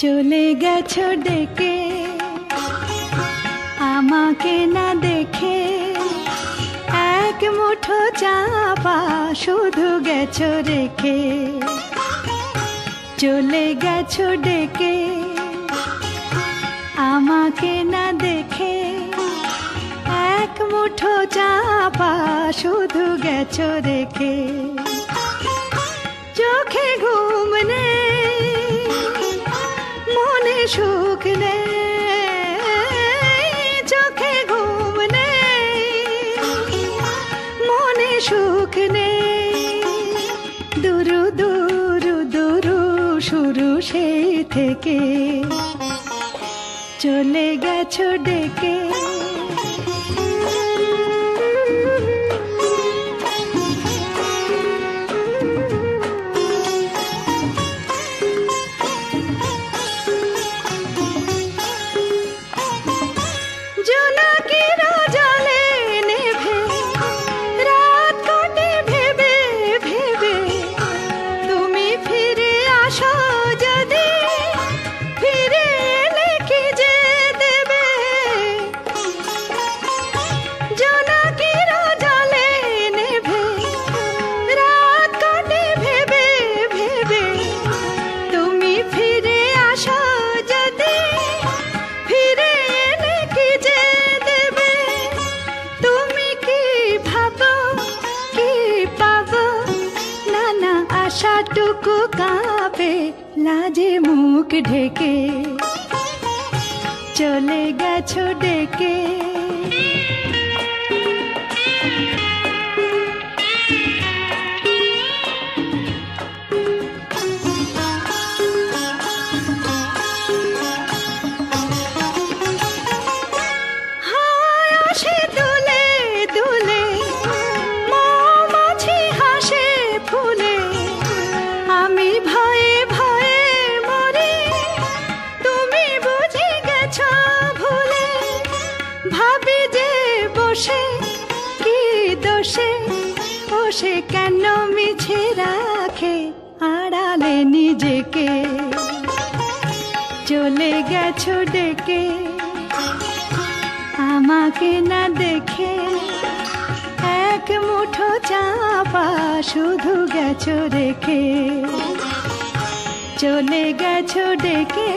চলে গেছো ডেকে আমাকে না দেখে, এক মুঠো চাপা শুধু গেছো রেখে। চলে গেছো ডেকে আমাকে না দেখে, এক মুঠো চাপা শুধু গেছো রেখে। চোখে ঘুম নেই, মনে সুখ নেই, চোখে ঘুম নেই, মনে সুখ নেই। দুরু দুরু দুরু শুরু সেই থেকে, চলে গেছো ডেকে। আশাটুকু কাঁপে লাজে মুখ ঢেকে, চলে গেছো ডেকে। ভাবি যে বসে কি দোষে, বসে কেন মিছে রাখে আড়ালে নিজেকে। চলে গেছো ডেকে আমাকে না দেখে, এক মুঠো চাপা শুধু গেছো রেখে। চলে গেছো ডেকে।